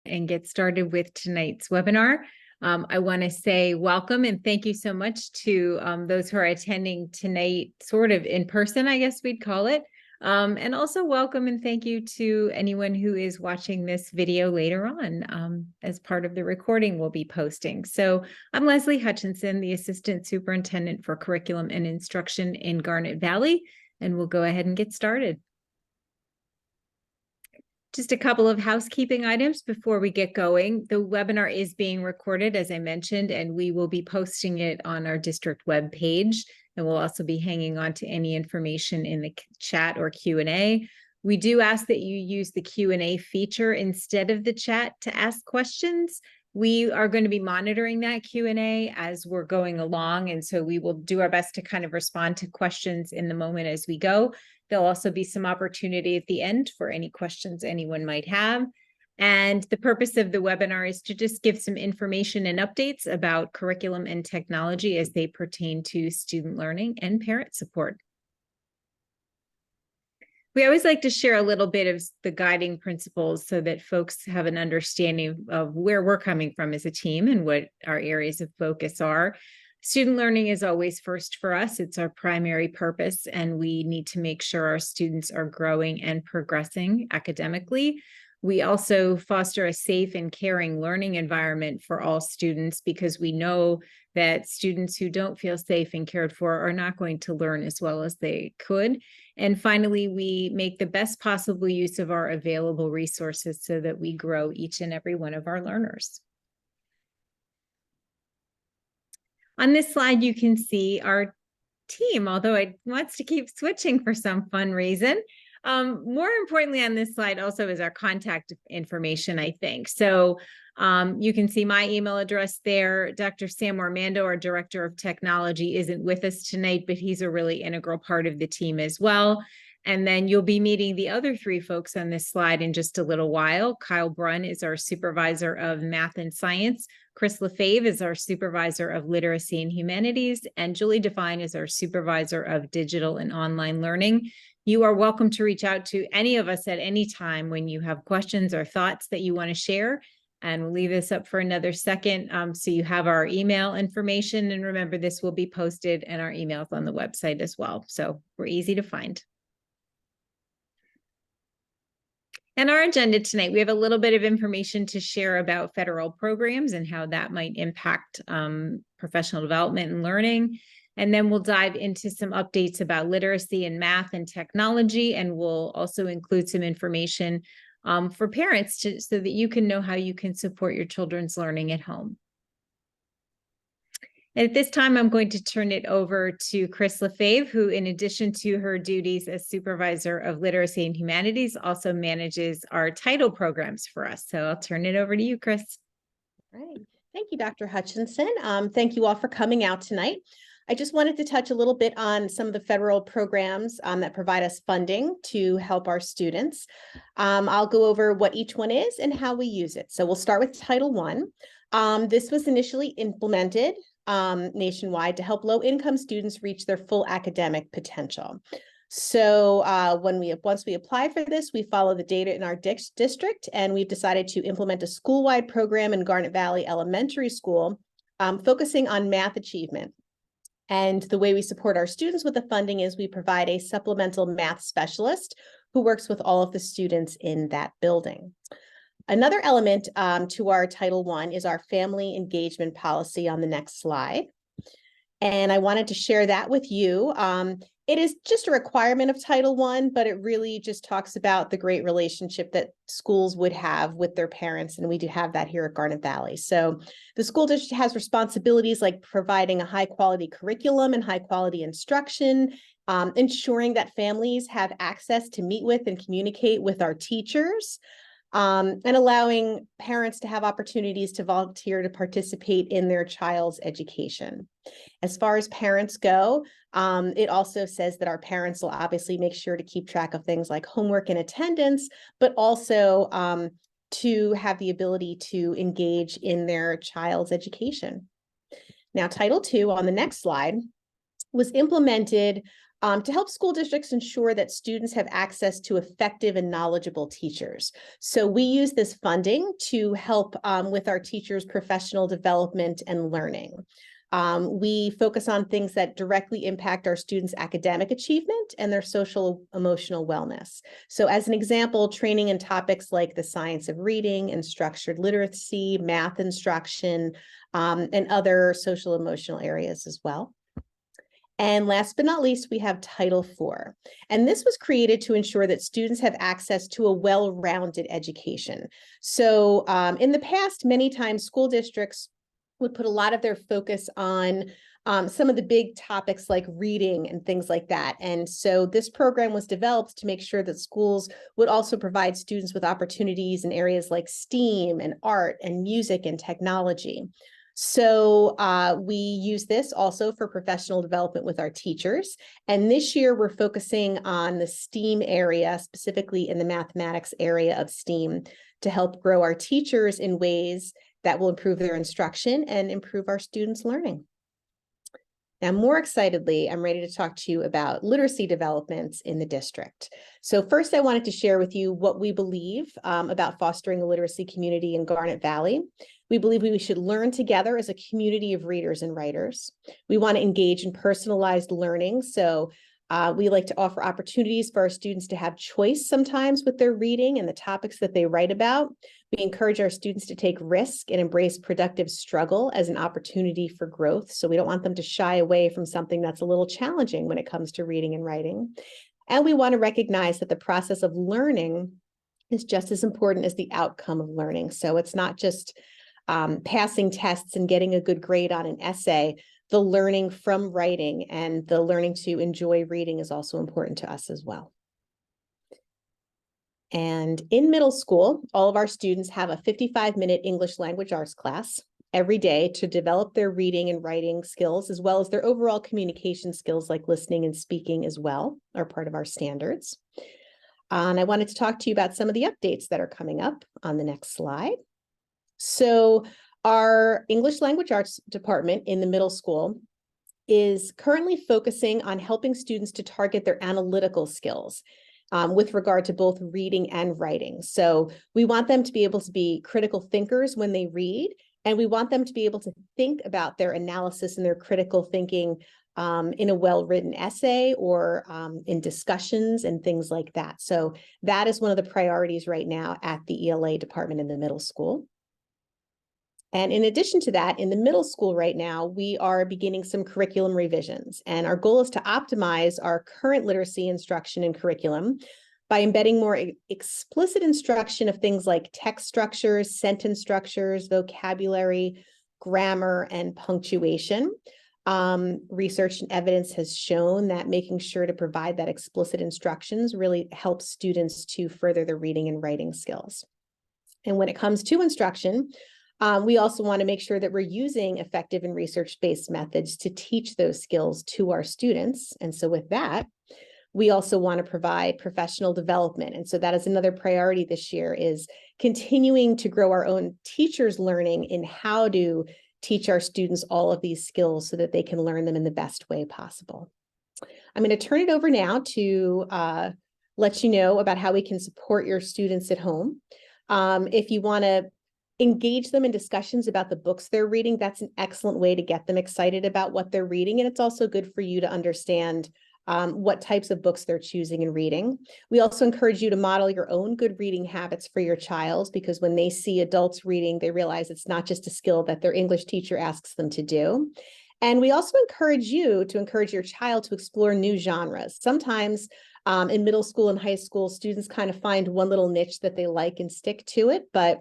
and get started with tonight's webinar. I want to say welcome and thank you so much to those who are attending tonight, sort of in person, I guess we'd call it. And also welcome and thank you to anyone who is watching this video later on as part of the recording we'll be posting. So I'm Leslie Hutchinson, the Assistant Superintendent for Curriculum and Instruction in Garnet Valley, and we'll go ahead and get started. Just a couple of housekeeping items before we get going. The webinar is being recorded, as I mentioned, and we will be posting it on our district web page. And we'll also be hanging on to any information in the chat or Q&A. We do ask that you use the Q&A feature instead of the chat to ask questions. We are going to be monitoring that Q&A as we're going along, and so we will do our best to kind of respond to questions in the moment as we go. There'll also be some opportunity at the end for any questions anyone might have. And the purpose of the webinar is to just give some information and updates about curriculum and technology as they pertain to student learning and parent support. We always like to share a little bit of the guiding principles so that folks have an understanding of where we're coming from as a team and what our areas of focus are. Student learning is always first for us. It's our primary purpose, and we need to make sure our students are growing and progressing academically. We also foster a safe and caring learning environment for all students because we know that students who don't feel safe and cared for are not going to learn as well as they could. And finally, we make the best possible use of our available resources so that we grow each and every one of our learners. On this slide, you can see our team, although it wants to keep switching for some fun reason. More importantly on this slide also is our contact information, I think. So you can see my email address there. Dr. Sam Ormando, our Director of Technology, isn't with us tonight, but he's a really integral part of the team as well. And then you'll be meeting the other three folks on this slide in just a little while. Kyle Brunn is our Supervisor of Math and Science. Chris Lefebvre is our Supervisor of Literacy and Humanities. And Julie Devine is our Supervisor of Digital and Online Learning. You are welcome to reach out to any of us at any time when you have questions or thoughts that you want to share. And we'll leave this up for another second so you have our email information. And remember, this will be posted and our emails on the website as well. So we're easy to find. And our agenda tonight, we have a little bit of information to share about federal programs and how that might impact professional development and learning. And then we'll dive into some updates about literacy and math and technology. And we'll also include some information for parents so that you can know how you can support your children's learning at home. At this time, I'm going to turn it over to Chris Lefebvre, who, in addition to her duties as Supervisor of Literacy and Humanities, also manages our title programs for us. So I'll turn it over to you, Chris. All right. Thank you, Dr. Hutchinson. Thank you all for coming out tonight. I just wanted to touch a little bit on some of the federal programs that provide us funding to help our students. I'll go over what each one is and how we use it. So we'll start with Title I. This was initially implemented nationwide to help low-income students reach their full academic potential. So once we apply for this, we follow the data in our district, and we've decided to implement a school-wide program in Garnet Valley Elementary School, focusing on math achievement. And the way we support our students with the funding is we provide a supplemental math specialist who works with all of the students in that building. Another element to our Title I is our family engagement policy on the next slide. And I wanted to share that with you. It is just a requirement of Title I, but it really just talks about the great relationship that schools would have with their parents. And we do have that here at Garnet Valley. So the school district has responsibilities like providing a high quality curriculum and high quality instruction, ensuring that families have access to meet with and communicate with our teachers, and allowing parents to have opportunities to volunteer to participate in their child's education. As far as parents go, it also says that our parents will obviously make sure to keep track of things like homework and attendance, but also to have the ability to engage in their child's education. Now, Title II on the next slide was implemented to help school districts ensure that students have access to effective and knowledgeable teachers. So we use this funding to help with our teachers' professional development and learning. We focus on things that directly impact our students' academic achievement and their social emotional wellness. So as an example, training in topics like the science of reading and structured literacy, math instruction, and other social emotional areas as well. And last but not least, we have Title IV. And this was created to ensure that students have access to a well-rounded education. So in the past, many times school districts would put a lot of their focus on some of the big topics like reading and things like that. And so this program was developed to make sure that schools would also provide students with opportunities in areas like STEAM and art and music and technology. So we use this also for professional development with our teachers. And this year we're focusing on the STEAM area, specifically in the mathematics area of STEAM, to help grow our teachers in ways that will improve their instruction and improve our students' learning. Now, more excitedly, I'm ready to talk to you about literacy developments in the district. So first, I wanted to share with you what we believe about fostering a literacy community in Garnet Valley. We believe we should learn together as a community of readers and writers. We want to engage in personalized learning. So we like to offer opportunities for our students to have choice sometimes with their reading and the topics that they write about. We encourage our students to take risk and embrace productive struggle as an opportunity for growth. So we don't want them to shy away from something that's a little challenging when it comes to reading and writing. And we want to recognize that the process of learning is just as important as the outcome of learning. So it's not just passing tests and getting a good grade on an essay. The learning from writing and the learning to enjoy reading is also important to us as well. And in middle school, all of our students have a 55-minute English language arts class every day to develop their reading and writing skills, as well as their overall communication skills like listening and speaking as well, are part of our standards. And I wanted to talk to you about some of the updates that are coming up on the next slide. So our English language arts department in the middle school is currently focusing on helping students to target their analytical skills with regard to both reading and writing. So we want them to be able to be critical thinkers when they read, and we want them to be able to think about their analysis and their critical thinking in a well-written essay or in discussions and things like that. So that is one of the priorities right now at the ELA department in the middle school. And in addition to that, in the middle school right now, we are beginning some curriculum revisions. And our goal is to optimize our current literacy instruction and curriculum by embedding more explicit instruction of things like text structures, sentence structures, vocabulary, grammar, and punctuation. Research and evidence has shown that making sure to provide that explicit instructions really helps students to further their reading and writing skills. And when it comes to instruction, we also want to make sure that we're using effective and research-based methods to teach those skills to our students. And so with that, we also want to provide professional development. And so that is another priority this year, is continuing to grow our own teachers' learning in how to teach our students all of these skills so that they can learn them in the best way possible. I'm going to turn it over now to let you know about how we can support your students at home. If you want to engage them in discussions about the books they're reading, that's an excellent way to get them excited about what they're reading. And it's also good for you to understand what types of books they're choosing and reading. We also encourage you to model your own good reading habits for your child, because when they see adults reading, they realize it's not just a skill that their English teacher asks them to do. And we also encourage you to encourage your child to explore new genres. Sometimes in middle school and high school, students kind of find one little niche that they like and stick to it, but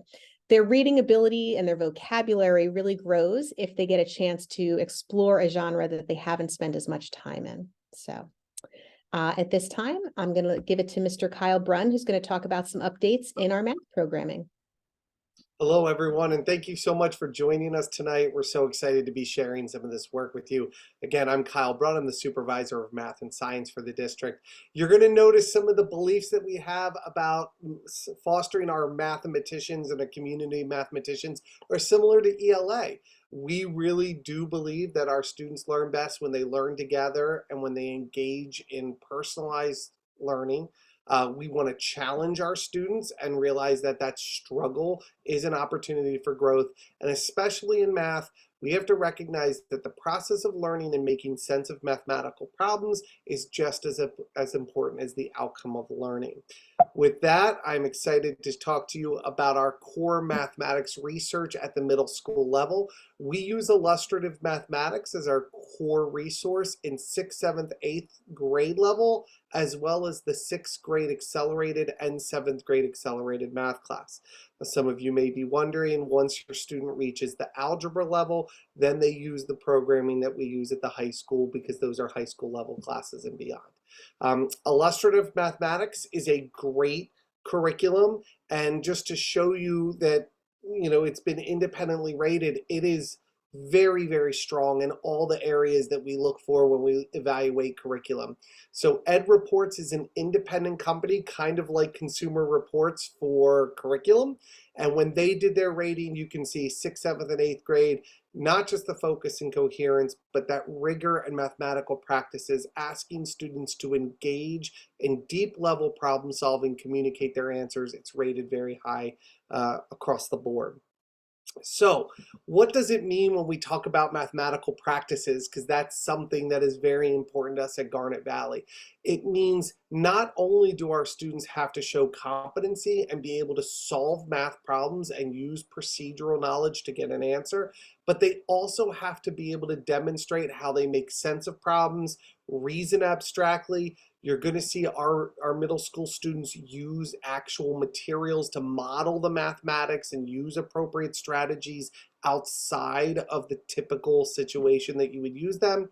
their reading ability and their vocabulary really grows if they get a chance to explore a genre that they haven't spent as much time in. So at this time, I'm going to give it to Mr. Kyle Brunn, who's going to talk about some updates in our math programming. Hello, everyone, and thank you so much for joining us tonight. We're so excited to be sharing some of this work with you. Again, I'm Kyle Brunn. I'm the supervisor of math and science for the district. You're going to notice some of the beliefs that we have about fostering our mathematicians and our community mathematicians are similar to ELA. We really do believe that our students learn best when they learn together and when they engage in personalized learning. We want to challenge our students and realize that that struggle is an opportunity for growth. And especially in math, we have to recognize that the process of learning and making sense of mathematical problems is just as important as the outcome of learning. With that, I'm excited to talk to you about our core mathematics research at the middle school level. We use illustrative mathematics as our core resource in 6th, 7th, 8th grade level, as well as the 6th grade accelerated and 7th grade accelerated math class. Now, some of you may be wondering, once your student reaches the algebra level, then they use the programming that we use at the high school, because those are high school level classes and beyond. Illustrative mathematics is a great curriculum, and just to show you that, you know, it's been independently rated, it is very, very strong in all the areas that we look for when we evaluate curriculum. So Ed Reports is an independent company, kind of like Consumer Reports for curriculum. And when they did their rating, you can see 6th, 7th, and 8th grade, not just the focus and coherence, but that rigor and mathematical practices, asking students to engage in deep level problem solving, communicate their answers. It's rated very high across the board. So what does it mean when we talk about mathematical practices? Because that's something that is very important to us at Garnet Valley. It means not only do our students have to show competency and be able to solve math problems and use procedural knowledge to get an answer, but they also have to be able to demonstrate how they make sense of problems, reason abstractly. You're going to see our middle school students use actual materials to model the mathematics and use appropriate strategies outside of the typical situation that you would use them.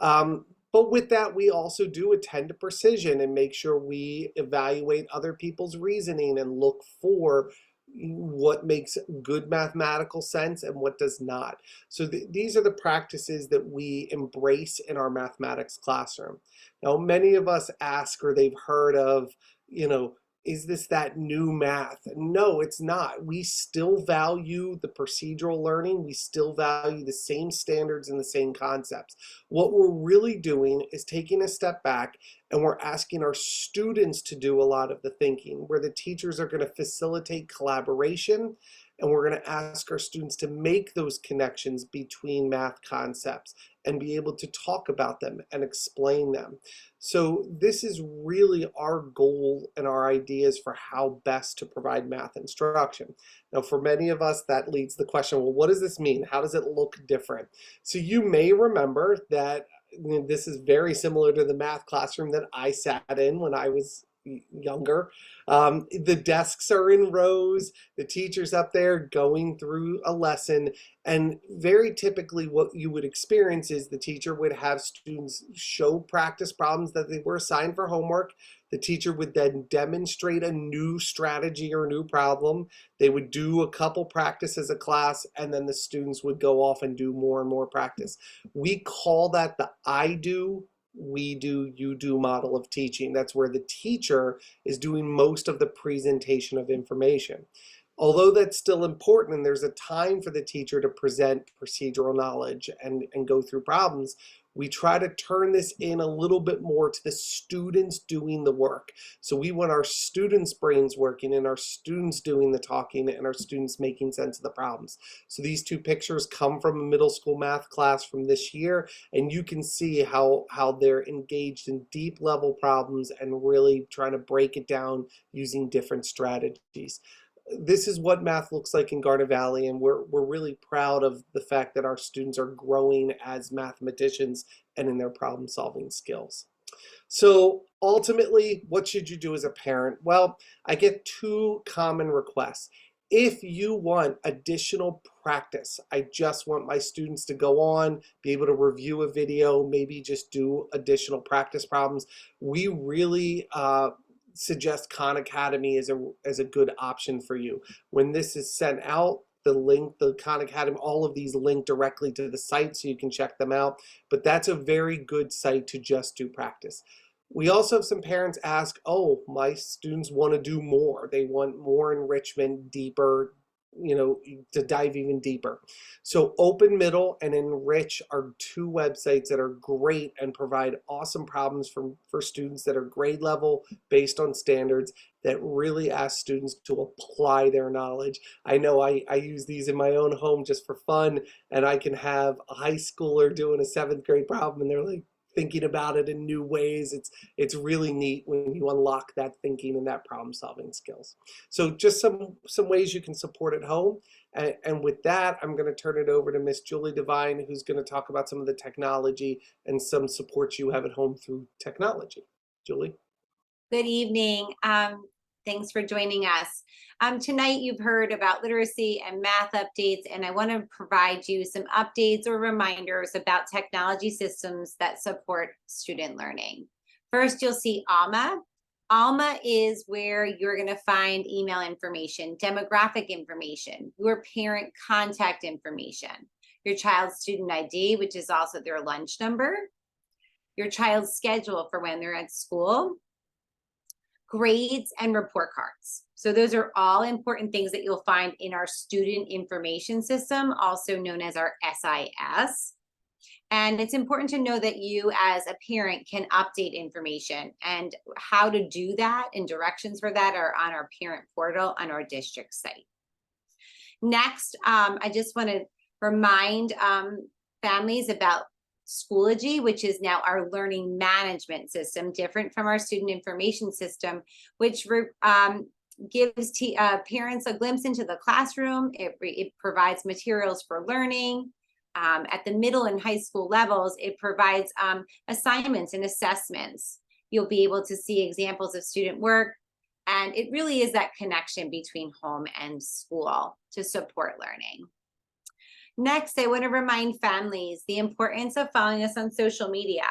But with that, we also do attend to precision and make sure we evaluate other people's reasoning and look for what makes good mathematical sense and what does not. So these are the practices that we embrace in our mathematics classroom. Now, many of us ask, or they've heard of, you know, is this that new math? No, it's not. We still value the procedural learning. We still value the same standards and the same concepts. What we're really doing is taking a step back, and we're asking our students to do a lot of the thinking, where the teachers are going to facilitate collaboration, and we're going to ask our students to make those connections between math concepts and be able to talk about them and explain them. So this is really our goal and our ideas for how best to provide math instruction. Now, for many of us, that leads to the question, well, what does this mean? How does it look different? So you may remember that this is very similar to the math classroom that I sat in when I was younger. The desks are in rows, the teacher's up there going through a lesson, and very typically what you would experience is the teacher would have students show practice problems that they were assigned for homework. The teacher would then demonstrate a new strategy or new problem. They would do a couple practice as a class, and then the students would go off and do more and more practice. We call that the I do, we do, you do model of teaching. That's where the teacher is doing most of the presentation of information. Although that's still important, and there's a time for the teacher to present procedural knowledge and go through problems, we try to turn this in a little bit more to the students doing the work. So we want our students' brains working and our students doing the talking and our students making sense of the problems. So these two pictures come from a middle school math class from this year, and you can see how they're engaged in deep level problems and really trying to break it down using different strategies. This is what math looks like in Garnet Valley, and we're really proud of the fact that our students are growing as mathematicians and in their problem solving skills. So ultimately, what should you do as a parent? Well, I get two common requests. If you want additional practice, I just want my students to go on, be able to review a video, maybe just do additional practice problems. We really suggest Khan Academy as a good option for you. When this is sent out, the link, the Khan Academy, all of these link directly to the site so you can check them out. But that's a very good site to just do practice. We also have some parents ask, oh, my students want to do more. They want more enrichment, deeper to dive even deeper. So Open Middle and Enrich are two websites that are great and provide awesome problems for students that are grade level based on standards that really ask students to apply their knowledge. I know I use these in my own home just for fun, and I can have a high schooler doing a 7th grade problem and they're like thinking about it in new ways. It's really neat when you unlock that thinking and that problem solving skills. So just some ways you can support at home. And with that, I'm going to turn it over to Miss Julie Devine, who's going to talk about some of the technology and some supports you have at home through technology. Julie. Good evening. Thanks for joining us. Tonight you've heard about literacy and math updates, and I want to provide you some updates or reminders about technology systems that support student learning. First, you'll see ALMA. ALMA is where you're going to find email information, demographic information, your parent contact information, your child's student ID, which is also their lunch number, your child's schedule for when they're at school, grades, and report cards. So those are all important things that you'll find in our student information system, also known as our SIS. And it's important to know that you as a parent can update information, and how to do that and directions for that are on our parent portal on our district site. Next, I just want to remind families about Schoology, which is now our learning management system, different from our student information system, which gives parents a glimpse into the classroom. It provides materials for learning. At the middle and high school levels, it provides assignments and assessments. You'll be able to see examples of student work, and it really is that connection between home and school to support learning. Next, I want to remind families the importance of following us on social media.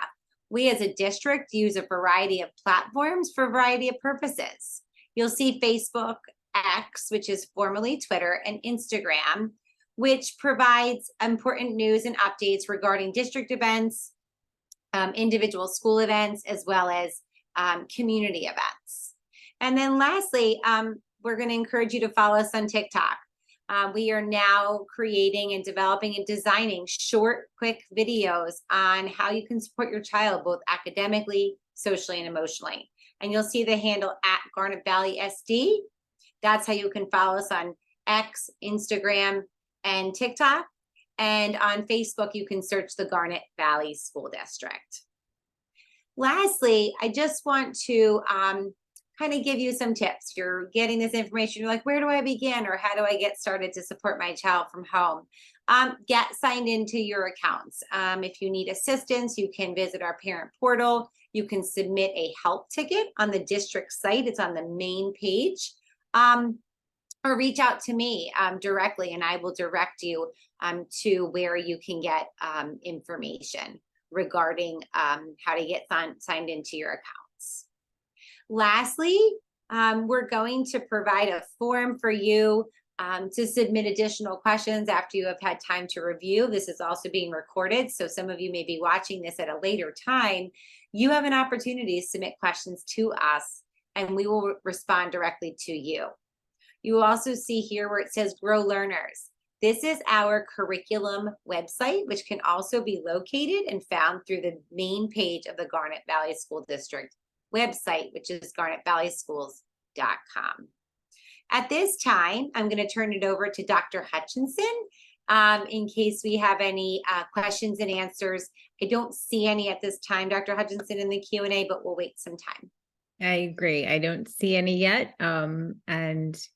We as a district use a variety of platforms for a variety of purposes. You'll see Facebook, X, which is formerly Twitter, and Instagram, which provides important news and updates regarding district events, individual school events, as well as community events. And then lastly, we're going to encourage you to follow us on TikTok. We are now creating and developing and designing short, quick videos on how you can support your child, both academically, socially, and emotionally. And you'll see the handle at Garnet Valley SD. That's how you can follow us on X, Instagram, and TikTok. And on Facebook, you can search the Garnet Valley School District. Lastly, I just want to kind of give you some tips. You're getting this information, you're like, where do I begin, or how do I get started to support my child from home? Get signed into your accounts. If you need assistance, you can visit our parent portal. You can submit a help ticket on the district site. It's on the main page. Or reach out to me directly, and I will direct you to where you can get information regarding how to get signed into your accounts. Lastly, we're going to provide a form for you to submit additional questions after you have had time to review. This is also being recorded, so some of you may be watching this at a later time. You have an opportunity to submit questions to us, and we will respond directly to you. You will also see here where it says Grow Learners. This is our curriculum website, which can also be located and found through the main page of the Garnet Valley School District website, which is garnetvalleyschools.com. At this time, I'm going to turn it over to Dr. Hutchinson in case we have any questions and answers. I don't see any at this time, Dr. Hutchinson, in the Q&A, but we'll wait some time. I agree. I don't see any yet. And